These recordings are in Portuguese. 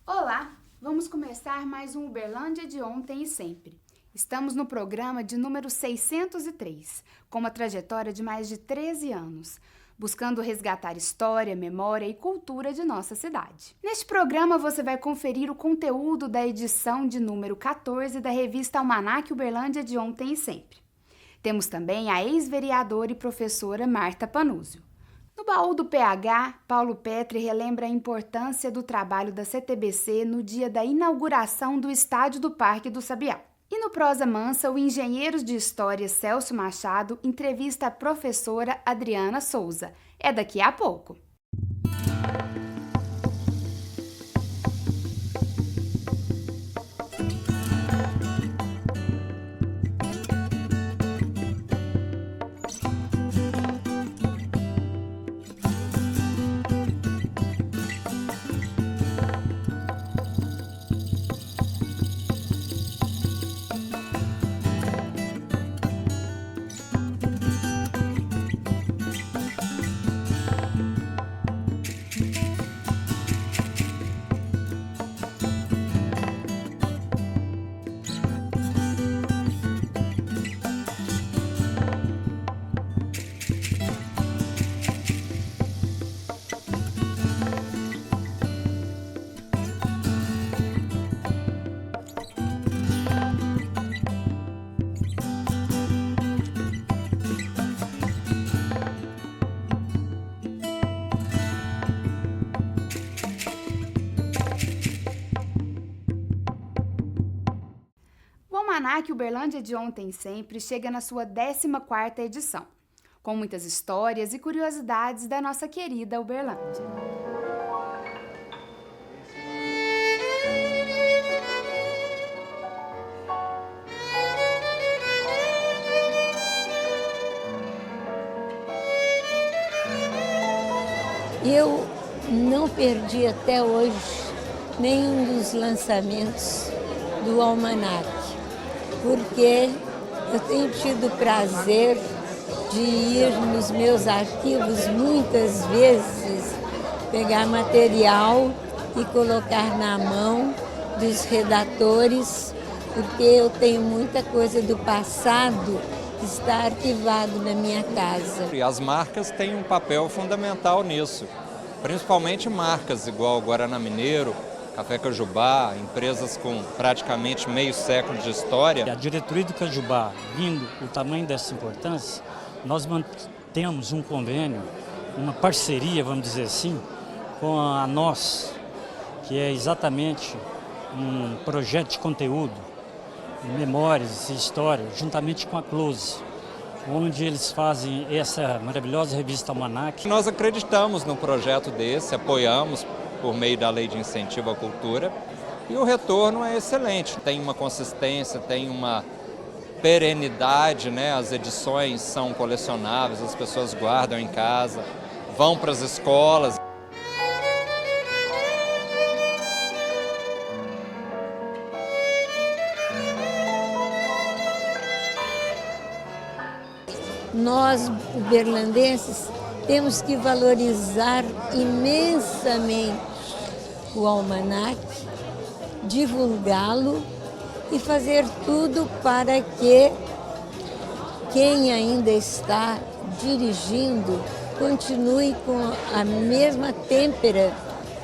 Olá, vamos começar mais um Uberlândia de ontem e sempre. Estamos no programa de número 603, com uma trajetória de mais de 13 anos, buscando resgatar história, memória e cultura de nossa cidade. Neste programa você vai conferir o conteúdo da edição de número 14 da revista Almanac Uberlândia de ontem e sempre. Temos também a ex-vereadora e professora Marta Panuzio. No baú do PH, Paulo Petri relembra a importância do trabalho da CTBC no dia da inauguração do Estádio do Parque do Sabiá. E no Prosa Mansa, o engenheiro de história Celso Machado entrevista a professora Adriana Souza. É daqui a pouco. O Almanac Uberlândia de ontem e sempre chega na sua 14ª edição, com muitas histórias e curiosidades da nossa querida Uberlândia. Eu não perdi até hoje nenhum dos lançamentos do Almanac, porque eu tenho tido o prazer de ir nos meus arquivos muitas vezes, pegar material e colocar na mão dos redatores, porque eu tenho muita coisa do passado que está arquivado na minha casa. E as marcas têm um papel fundamental nisso, principalmente marcas igual Guaraná Mineiro, Café Cajubá, empresas com praticamente meio século de história. A diretoria do Cajubá, vindo o tamanho dessa importância, nós mantemos um convênio, uma parceria, vamos dizer assim, com a NOS, que é exatamente um projeto de conteúdo, memórias e história, juntamente com a Close, onde eles fazem essa maravilhosa revista Almanac. Nós acreditamos no projeto desse, apoiamos por meio da Lei de Incentivo à Cultura, e o retorno é excelente. Tem uma consistência, tem uma perenidade, né? As edições são colecionáveis, as pessoas guardam em casa, vão para as escolas. Nós, uberlandenses, temos que valorizar imensamente o Almanac, divulgá-lo e fazer tudo para que quem ainda está dirigindo continue com a mesma têmpera,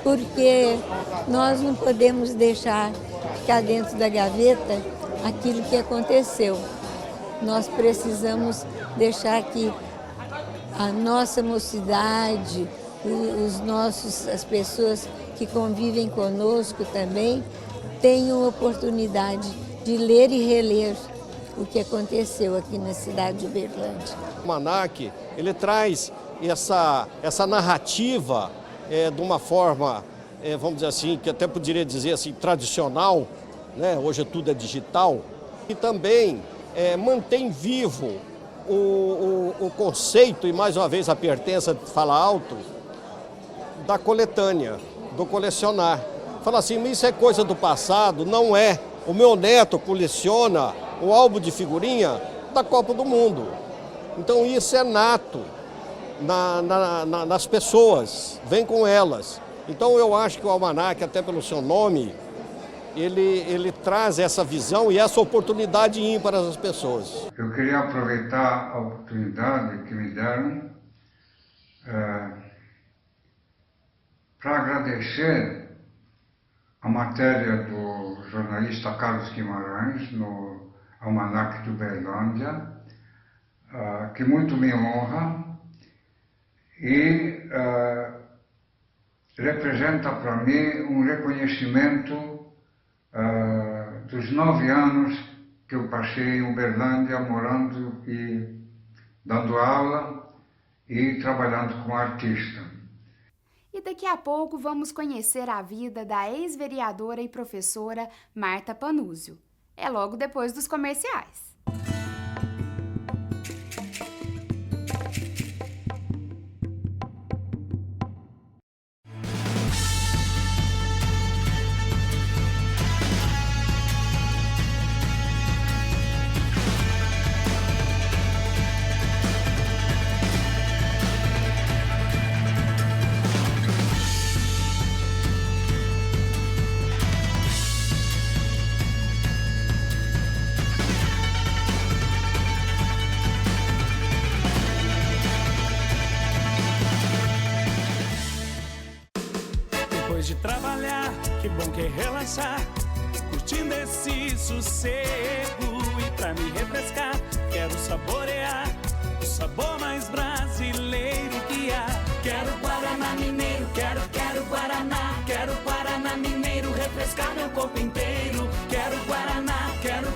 porque nós não podemos deixar ficar dentro da gaveta aquilo que aconteceu. Nós precisamos deixar que a nossa mocidade, as pessoas que convivem conosco também, tenham oportunidade de ler e reler o que aconteceu aqui na cidade de Uberlândia. O Almanac, ele traz essa narrativa de uma forma, vamos dizer assim, que até poderia dizer assim, tradicional, né? Hoje tudo é digital, e também mantém vivo o conceito, e mais uma vez a pertença, fala alto, da coletânea, do colecionar. Fala assim, isso é coisa do passado, não é. O meu neto coleciona o álbum de figurinha da Copa do Mundo. Então isso é nato nas pessoas, vem com elas. Então eu acho que o almanaque, até pelo seu nome, ele traz essa visão e essa oportunidade ímpar às pessoas. Eu queria aproveitar a oportunidade que me deram para agradecer a matéria do jornalista Carlos Guimarães no Almanaque de Uberlândia, que muito me honra e representa para mim um reconhecimento dos 9 anos que eu passei em Uberlândia, morando e dando aula e trabalhando como artista. E daqui a pouco vamos conhecer a vida da ex-vereadora e professora Marta Panúzio. É logo depois dos comerciais. Depois de trabalhar, que bom que é relaxar, curtindo esse sossego. E pra me refrescar, quero saborear o sabor mais brasileiro que há. Quero Guaraná Mineiro, quero Guaraná. Quero Guaraná Mineiro, refrescar meu corpo inteiro. Quero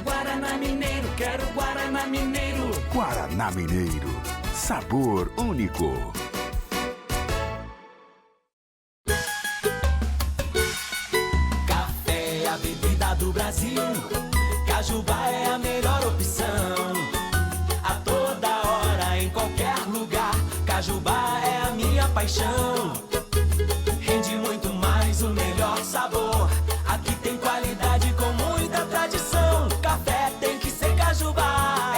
Guaraná Mineiro, quero Guaraná Mineiro. Guaraná Mineiro, sabor único. Do Brasil, Cajubá é a melhor opção. A toda hora, em qualquer lugar, Cajubá é a minha paixão. Rende muito mais, o melhor sabor. Aqui tem qualidade com muita tradição. Café tem que ser Cajubá.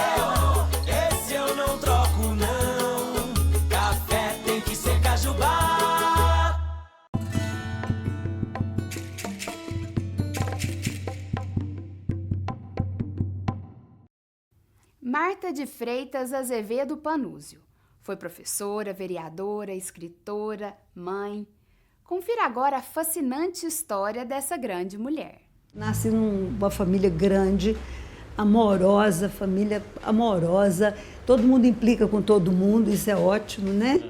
Esse eu não troco não. Café tem que ser Cajubá. Marta de Freitas Azevedo Panúzio. Foi professora, vereadora, escritora, mãe. Confira agora a fascinante história dessa grande mulher. Nasci numa família grande, amorosa, família amorosa. Todo mundo implica com todo mundo, isso é ótimo, né?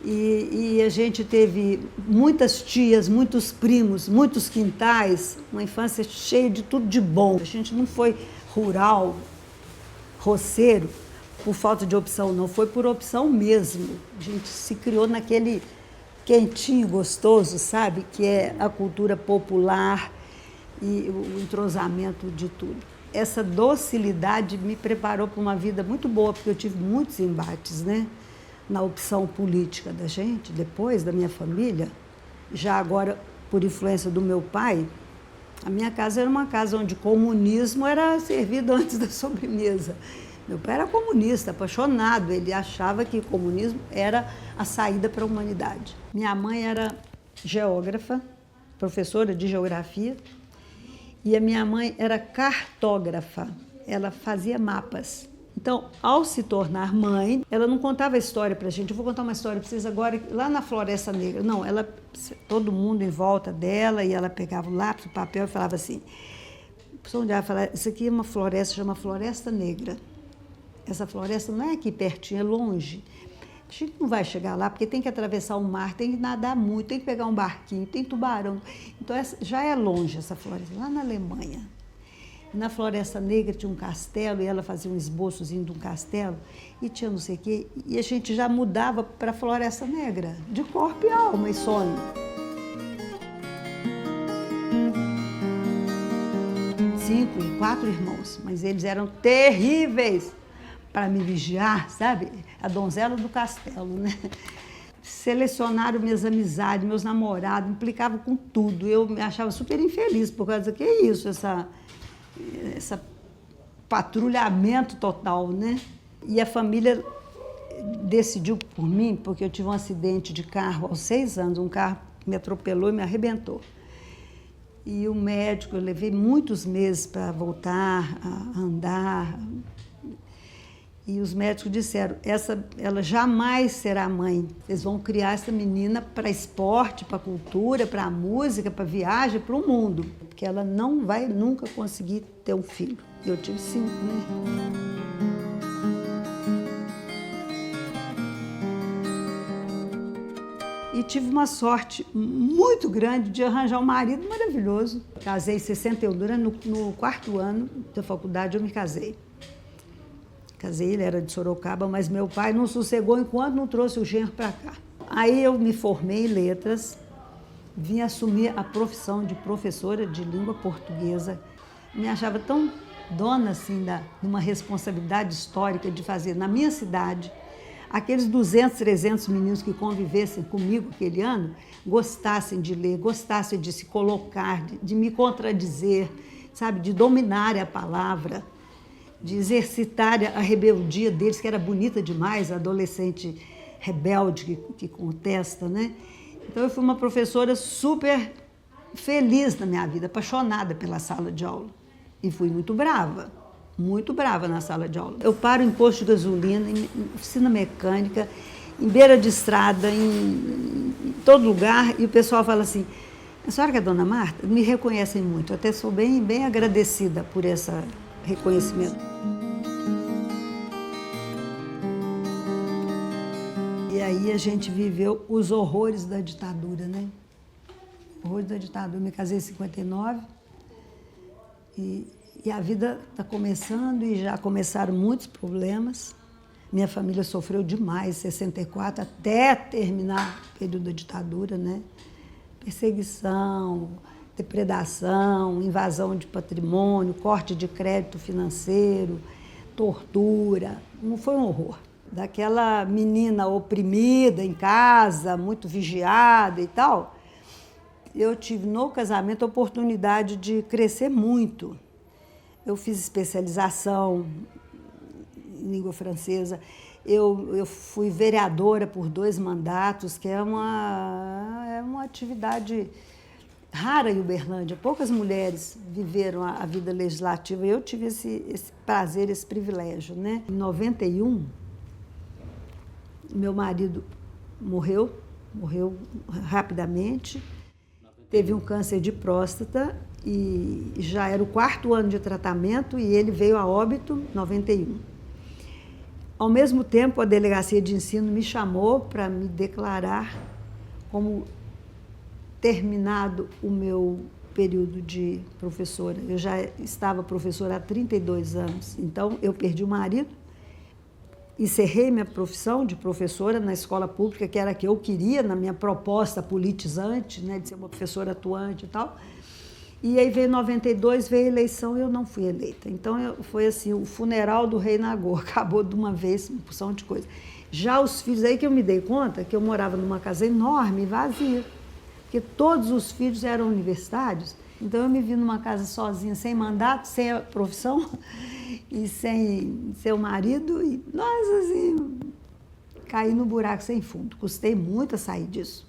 E a gente teve muitas tias, muitos primos, muitos quintais, uma infância cheia de tudo de bom. A gente não foi rural, roceiro, por falta de opção, não, foi por opção mesmo. A gente se criou naquele quentinho gostoso, sabe? Que é a cultura popular e o entrosamento de tudo. Essa docilidade me preparou para uma vida muito boa, porque eu tive muitos embates, né? Na opção política da gente, depois da minha família, já agora por influência do meu pai. A minha casa era uma casa onde comunismo era servido antes da sobremesa. Meu pai era comunista, apaixonado, ele achava que o comunismo era a saída para a humanidade. Minha mãe era geógrafa, professora de geografia, e a minha mãe era cartógrafa, ela fazia mapas. Então, ao se tornar mãe, ela não contava a história para a gente. Eu vou contar uma história para vocês agora, lá na Floresta Negra. Não, todo mundo em volta dela, e ela pegava o lápis, o papel e falava assim, ela falava, isso aqui é uma floresta, chama Floresta Negra. Essa floresta não é aqui pertinho, é longe. A gente não vai chegar lá, porque tem que atravessar o mar, tem que nadar muito, tem que pegar um barquinho, tem tubarão. Então, já é longe essa floresta, lá na Alemanha. Na Floresta Negra tinha um castelo, e ela fazia um esboçozinho de um castelo, e tinha não sei o quê, e a gente já mudava para a Floresta Negra, de corpo e alma e sonho. Cinco e 4 irmãos, mas eles eram terríveis para me vigiar, sabe? A donzela do castelo, né? Selecionaram minhas amizades, meus namorados, implicavam com tudo. Eu me achava super infeliz por causa que é isso, esse patrulhamento total, né? E a família decidiu por mim, porque eu tive um acidente de carro aos 6 anos, um carro me atropelou e me arrebentou. E o médico, eu levei muitos meses para voltar a andar. E os médicos disseram, ela jamais será mãe. Eles vão criar essa menina para esporte, para cultura, para música, para viagem, para o mundo. Porque ela não vai nunca conseguir ter um filho. Eu tive 5, né? E tive uma sorte muito grande de arranjar um marido maravilhoso. Casei em 61, no 4º ano da faculdade eu me casei. Casei, ele era de Sorocaba, mas meu pai não sossegou enquanto não trouxe o genro para cá. Aí eu me formei em letras, vim assumir a profissão de professora de língua portuguesa. Me achava tão dona assim de uma responsabilidade histórica de fazer na minha cidade. Aqueles 200, 300 meninos que convivessem comigo aquele ano, gostassem de ler, gostassem de se colocar, de me contradizer, sabe, de dominar a palavra, de exercitar a rebeldia deles, que era bonita demais, a adolescente rebelde que contesta, né? Então eu fui uma professora super feliz na minha vida, apaixonada pela sala de aula. E fui muito brava na sala de aula. Eu paro em posto de gasolina, em oficina mecânica, em beira de estrada, em todo lugar, e o pessoal fala assim, a senhora que é a dona Marta? Me reconhecem muito, eu até sou bem agradecida por esse reconhecimento. E aí a gente viveu os horrores da ditadura, né? Horrores da ditadura. Eu me casei em 59 e a vida está começando e já começaram muitos problemas. Minha família sofreu demais, 64, até terminar o período da ditadura, né? Perseguição, depredação, invasão de patrimônio, corte de crédito financeiro, tortura. Não foi um horror. Daquela menina oprimida em casa, muito vigiada e tal, eu tive no casamento a oportunidade de crescer muito. Eu fiz especialização em língua francesa, eu fui vereadora por 2 mandatos, que é uma atividade rara em Uberlândia. Poucas mulheres viveram a vida legislativa e eu tive esse prazer, esse privilégio, né? Em 91, meu marido morreu rapidamente, teve um câncer de próstata e já era o 4º ano de tratamento e ele veio a óbito em 91. Ao mesmo tempo, a Delegacia de Ensino me chamou para me declarar como terminado o meu período de professora. Eu já estava professora há 32 anos, então eu perdi o marido, encerrei minha profissão de professora na escola pública, que era a que eu queria, na minha proposta politizante, né, de ser uma professora atuante e tal. E aí veio 92, veio a eleição e eu não fui eleita. Então foi assim, o funeral do rei Nagô, acabou de uma vez, uma porção de coisa. Já os filhos, aí que eu me dei conta que eu morava numa casa enorme e vazia, porque todos os filhos eram universitários. Então eu me vi numa casa sozinha, sem mandato, sem a profissão e sem seu marido. E nós, assim, caí no buraco sem fundo. Custei muito a sair disso.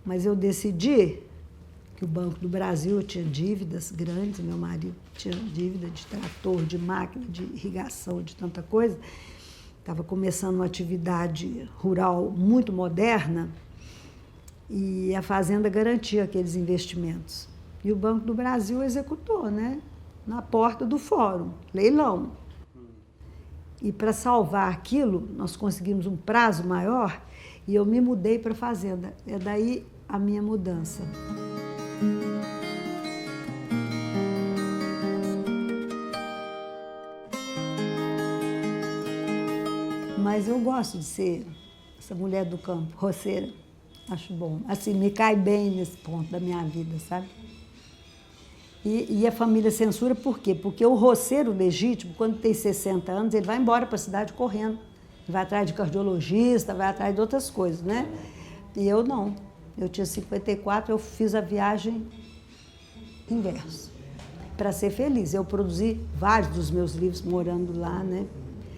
Mas eu decidi que o Banco do Brasil, eu tinha dívidas grandes, meu marido tinha dívida de trator, de máquina, de irrigação, de tanta coisa. Estava começando uma atividade rural muito moderna e a fazenda garantia aqueles investimentos. E o Banco do Brasil executou, né? Na porta do fórum, leilão. E para salvar aquilo, nós conseguimos um prazo maior e eu me mudei para a fazenda. É daí a minha mudança. Mas eu gosto de ser essa mulher do campo, roceira. Acho bom. Assim, me cai bem nesse ponto da minha vida, sabe? E a família censura por quê? Porque o roceiro legítimo, quando tem 60 anos, ele vai embora para a cidade correndo. Vai atrás de cardiologista, vai atrás de outras coisas, né? E eu não. Eu tinha 54, eu fiz a viagem inversa, para ser feliz. Eu produzi vários dos meus livros morando lá, né?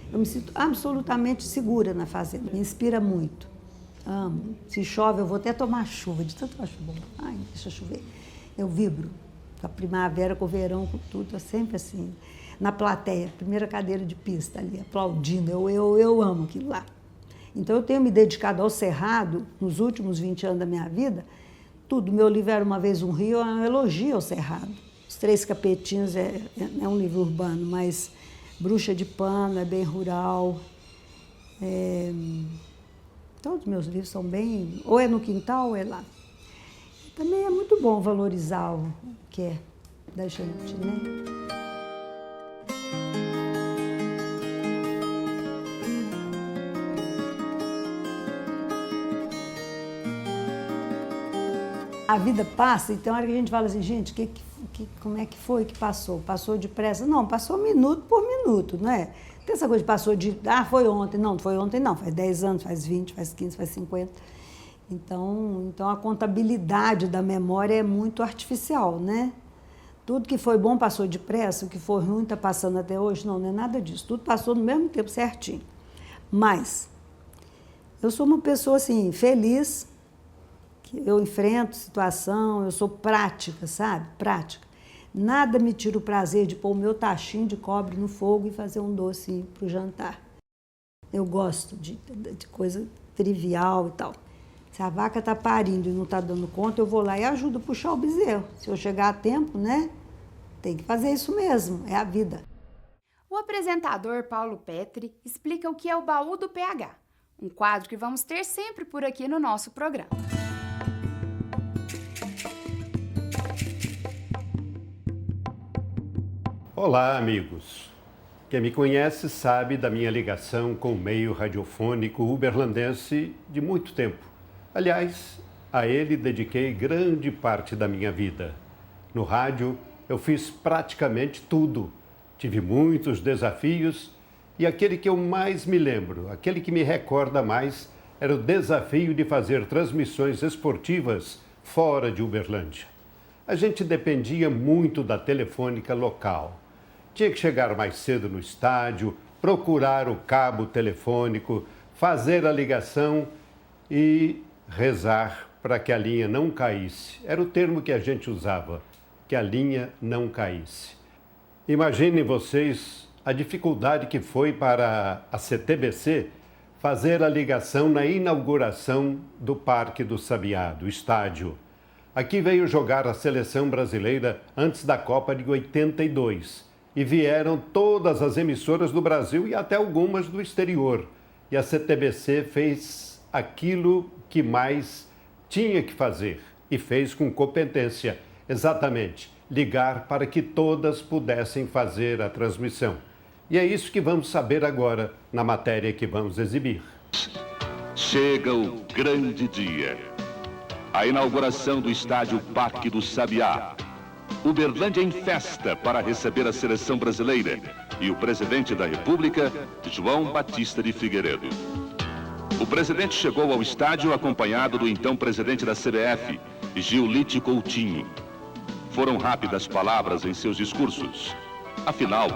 Eu me sinto absolutamente segura na fazenda, me inspira muito. amo. Se chove, eu vou até tomar chuva, de tanto que eu acho bom. Ai, deixa chover. Eu vibro com a primavera, com o verão, com tudo, é sempre assim. Na plateia, primeira cadeira de pista ali, aplaudindo, eu amo aquilo lá. Então eu tenho me dedicado ao Cerrado, nos últimos 20 anos da minha vida, tudo. Meu livro Era Uma Vez um Rio, é um elogio ao Cerrado. Os Três Capetinhos é um livro urbano, mas Bruxa de Pano é bem rural. Todos os meus livros são bem... Ou é no quintal ou é lá. Também é muito bom valorizar o que é da gente, né? A vida passa, então a hora que a gente fala assim, gente, como é que foi que passou? Passou depressa? Não, passou minuto por minuto, não é? Tem essa coisa de passou foi ontem. Não foi ontem não, faz 10 anos, faz 20, faz 15, faz 50. Então a contabilidade da memória é muito artificial, né? Tudo que foi bom passou depressa, o que foi ruim está passando até hoje, não é nada disso. Tudo passou no mesmo tempo certinho. Mas eu sou uma pessoa assim, feliz, que eu enfrento situação, eu sou prática, sabe? Prática. Nada me tira o prazer de pôr o meu tachinho de cobre no fogo e fazer um doce para o jantar. Eu gosto de coisa trivial e tal. Se a vaca está parindo e não está dando conta, eu vou lá e ajudo a puxar o bezerro. Se eu chegar a tempo, né? Tem que fazer isso mesmo, é a vida. O apresentador Paulo Petri explica o que é o Baú do PH, um quadro que vamos ter sempre por aqui no nosso programa. Olá, amigos. Quem me conhece sabe da minha ligação com o meio radiofônico uberlandense de muito tempo. Aliás, a ele dediquei grande parte da minha vida. No rádio, eu fiz praticamente tudo. Tive muitos desafios e aquele que eu mais me lembro, aquele que me recorda mais, era o desafio de fazer transmissões esportivas fora de Uberlândia. A gente dependia muito da telefônica local. Tinha que chegar mais cedo no estádio, procurar o cabo telefônico, fazer a ligação e rezar para que a linha não caísse. Era o termo que a gente usava, que a linha não caísse. Imaginem vocês a dificuldade que foi para a CTBC fazer a ligação na inauguração do Parque do Sabiá, do estádio. Aqui veio jogar a seleção brasileira antes da Copa de 82 e vieram todas as emissoras do Brasil e até algumas do exterior. E a CTBC fez aquilo que mais tinha que fazer e fez com competência, exatamente, ligar para que todas pudessem fazer a transmissão. E é isso que vamos saber agora na matéria que vamos exibir. Chega o grande dia. A inauguração do estádio Parque do Sabiá. Uberlândia em festa para receber a seleção brasileira e o presidente da República, João Batista de Figueiredo. O presidente chegou ao estádio acompanhado do então presidente da CBF, Giolite Coutinho. Foram rápidas palavras em seus discursos. Afinal,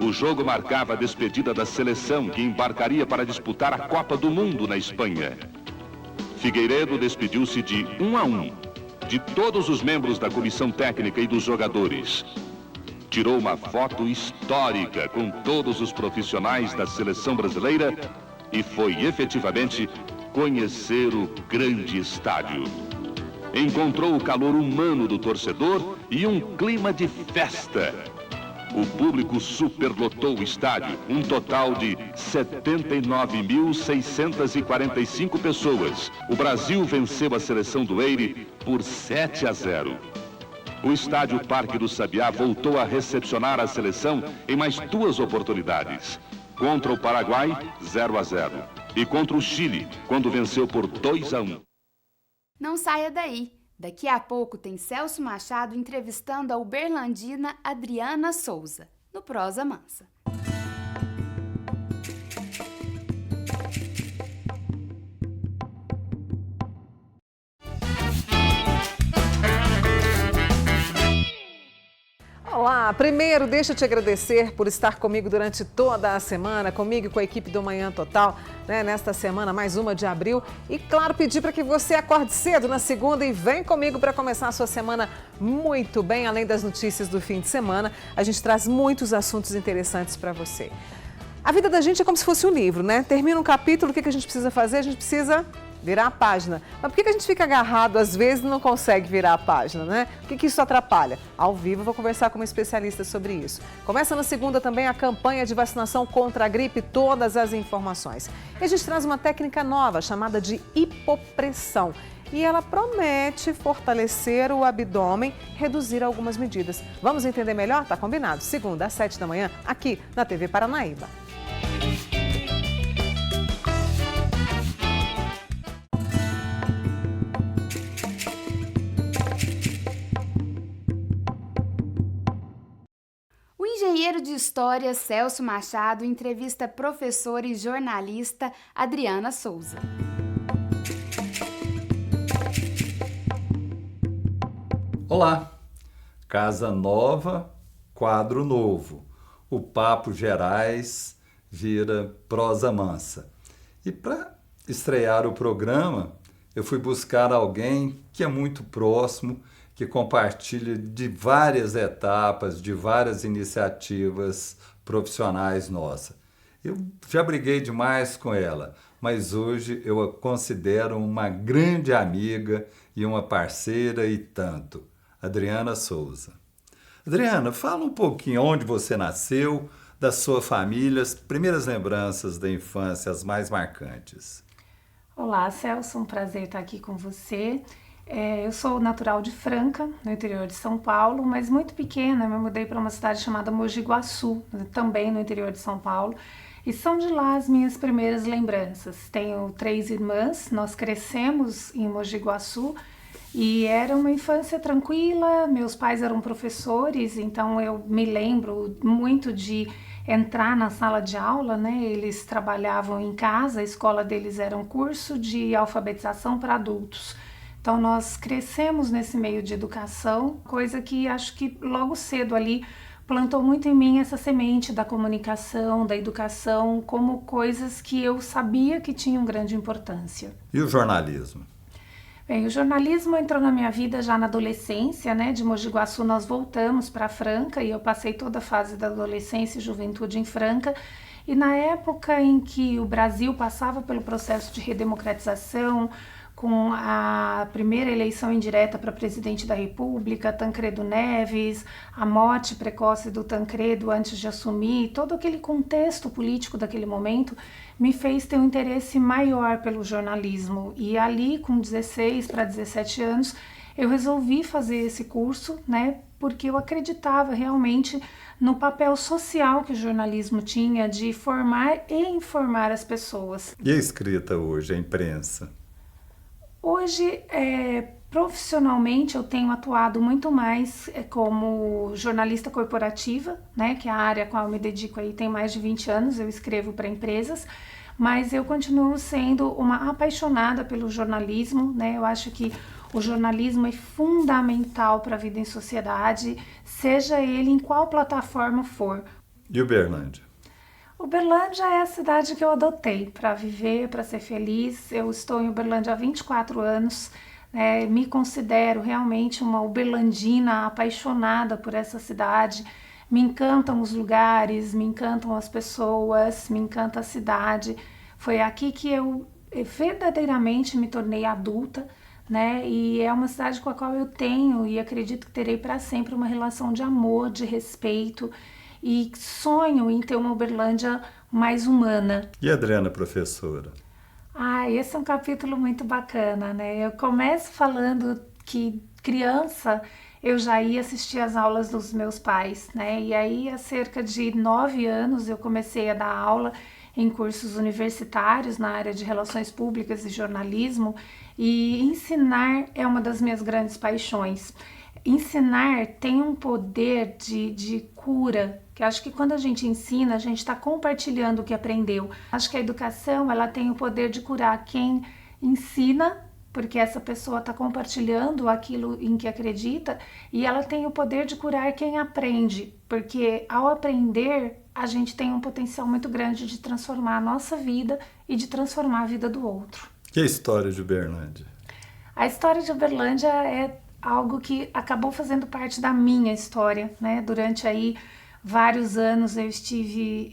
o jogo marcava a despedida da seleção que embarcaria para disputar a Copa do Mundo na Espanha. Figueiredo despediu-se de 1 a 1, de todos os membros da comissão técnica e dos jogadores. Tirou uma foto histórica com todos os profissionais da seleção brasileira e foi efetivamente conhecer o grande estádio. Encontrou o calor humano do torcedor e um clima de festa. O público superlotou o estádio, um total de 79.645 pessoas. O Brasil venceu a seleção do Eire por 7 a 0. O estádio Parque do Sabiá voltou a recepcionar a seleção em mais 2 oportunidades. Contra o Paraguai, 0 a 0. E contra o Chile, quando venceu por 2 a 1. Não saia daí. Daqui a pouco tem Celso Machado entrevistando a uberlandina Adriana Souza, no Prosa Mansa. Olá, primeiro deixa eu te agradecer por estar comigo durante toda a semana, comigo e com a equipe do Manhã Total, né? Nesta semana, mais uma de abril. E claro, pedir para que você acorde cedo na segunda e vem comigo para começar a sua semana muito bem. Além das notícias do fim de semana, a gente traz muitos assuntos interessantes para você. A vida da gente é como se fosse um livro, né? Termina um capítulo, o que a gente precisa fazer? A gente precisa virar a página. Mas por que a gente fica agarrado, às vezes, e não consegue virar a página, né? O que isso atrapalha? Ao vivo, vou conversar com uma especialista sobre isso. Começa na segunda também a campanha de vacinação contra a gripe, todas as informações. E a gente traz uma técnica nova, chamada de hipopressão. E ela promete fortalecer o abdômen, reduzir algumas medidas. Vamos entender melhor? Tá combinado. Segunda, às 7 da manhã, aqui na TV Paranaíba. O engenheiro de história Celso Machado entrevista a professora e jornalista Adriana Souza. Olá, casa nova, quadro novo. O Papo Gerais vira prosa mansa. E para estrear o programa, eu fui buscar alguém que é muito próximo, que compartilha de várias etapas, de várias iniciativas profissionais nossas. Eu já briguei demais com ela, mas hoje eu a considero uma grande amiga e uma parceira e tanto. Adriana Souza. Adriana, fala um pouquinho onde você nasceu, da sua família, as primeiras lembranças da infância, as mais marcantes. Olá, Celso, um prazer estar aqui com você. Eu sou natural de Franca, no interior de São Paulo, mas muito pequena, eu me mudei para uma cidade chamada Mogi Guaçu, também no interior de São Paulo, e são de lá as minhas primeiras lembranças. Tenho 3 irmãs, nós crescemos em Mogi Guaçu e era uma infância tranquila, meus pais eram professores, então eu me lembro muito de entrar na sala de aula, né? Eles trabalhavam em casa, a escola deles era um curso de alfabetização para adultos. Então nós crescemos nesse meio de educação, coisa que acho que logo cedo ali plantou muito em mim essa semente da comunicação, da educação, como coisas que eu sabia que tinham grande importância. E o jornalismo? Bem, o jornalismo entrou na minha vida já na adolescência, né? De Mogi Guaçu nós voltamos para Franca e eu passei toda a fase da adolescência e juventude em Franca. E na época em que o Brasil passava pelo processo de redemocratização, com a primeira eleição indireta para presidente da República, Tancredo Neves, a morte precoce do Tancredo antes de assumir, todo aquele contexto político daquele momento me fez ter um interesse maior pelo jornalismo. E ali, com 16 para 17 anos, eu resolvi fazer esse curso, né, porque eu acreditava realmente no papel social que o jornalismo tinha de formar e informar as pessoas. E a escrita hoje, a imprensa? Hoje, profissionalmente, eu tenho atuado muito mais como jornalista corporativa, né, que é a área a qual eu me dedico aí tem mais de 20 anos, eu escrevo para empresas, mas eu continuo sendo uma apaixonada pelo jornalismo, né, eu acho que o jornalismo é fundamental para a vida em sociedade, seja ele em qual plataforma for. E Uberlândia? Uberlândia é a cidade que eu adotei para viver, para ser feliz. Eu estou em Uberlândia há 24 anos, me considero realmente uma uberlandina apaixonada por essa cidade. Me encantam os lugares, me encantam as pessoas, me encanta a cidade. Foi aqui que eu verdadeiramente me tornei adulta, né? E é uma cidade com a qual eu tenho e acredito que terei para sempre uma relação de amor, de respeito, e sonho em ter uma Uberlândia mais humana. E a Adriana, professora? Esse é um capítulo muito bacana, né? Eu começo falando que criança eu já ia assistir às aulas dos meus pais, né? E aí há cerca de 9 anos eu comecei a dar aula em cursos universitários na área de relações públicas e jornalismo, e ensinar é uma das minhas grandes paixões. Ensinar tem um poder de cura, que acho que quando a gente ensina, a gente está compartilhando o que aprendeu. Acho que a educação ela tem o poder de curar quem ensina porque essa pessoa está compartilhando aquilo em que acredita e ela tem o poder de curar quem aprende, porque ao aprender a gente tem um potencial muito grande de transformar a nossa vida e de transformar a vida do outro. E a história de Uberlândia? A história de Uberlândia é algo que acabou fazendo parte da minha história, né? Durante aí vários anos eu estive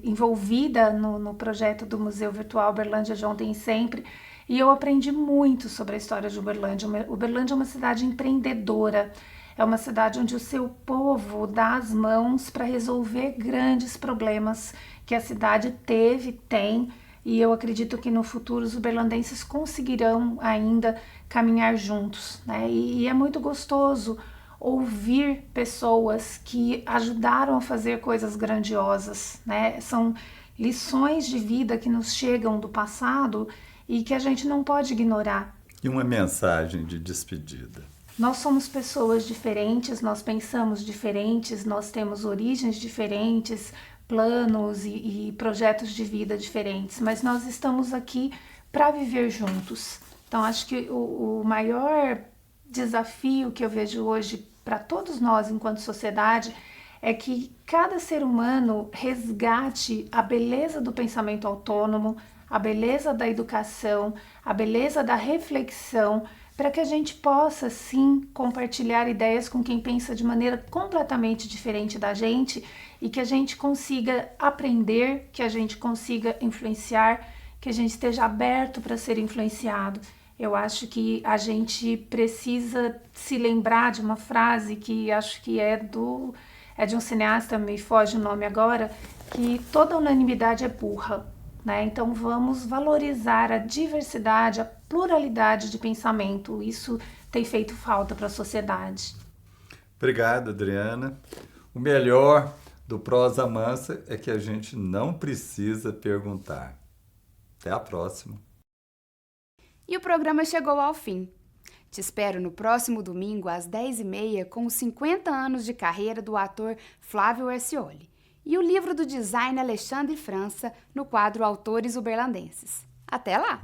envolvida no projeto do Museu Virtual Uberlândia de Ontem e Sempre, e eu aprendi muito sobre a história de Uberlândia. Uberlândia é uma cidade empreendedora, é uma cidade onde o seu povo dá as mãos para resolver grandes problemas que a cidade teve, tem, e eu acredito que no futuro os uberlandenses conseguirão ainda caminhar juntos, né? E é muito gostoso ouvir pessoas que ajudaram a fazer coisas grandiosas, né? São lições de vida que nos chegam do passado e que a gente não pode ignorar. E uma mensagem de despedida? Nós somos pessoas diferentes, nós pensamos diferentes, nós temos origens diferentes, planos e projetos de vida diferentes, mas nós estamos aqui para viver juntos. Então, acho que o maior desafio que eu vejo hoje para todos nós enquanto sociedade é que cada ser humano resgate a beleza do pensamento autônomo, a beleza da educação, a beleza da reflexão, para que a gente possa, sim, compartilhar ideias com quem pensa de maneira completamente diferente da gente e que a gente consiga aprender, que a gente consiga influenciar, que a gente esteja aberto para ser influenciado. Eu acho que a gente precisa se lembrar de uma frase que acho que é de um cineasta, me foge o nome agora, que toda unanimidade é burra, né? Então vamos valorizar a diversidade, a pluralidade de pensamento. Isso tem feito falta para a sociedade. Obrigado, Adriana. O melhor do Prosa Mansa é que a gente não precisa perguntar. Até a próxima. E o programa chegou ao fim. Te espero no próximo domingo às 10h30 com os 50 anos de carreira do ator Flávio Ercioli e o livro do design Alexandre França no quadro Autores Uberlandenses. Até lá!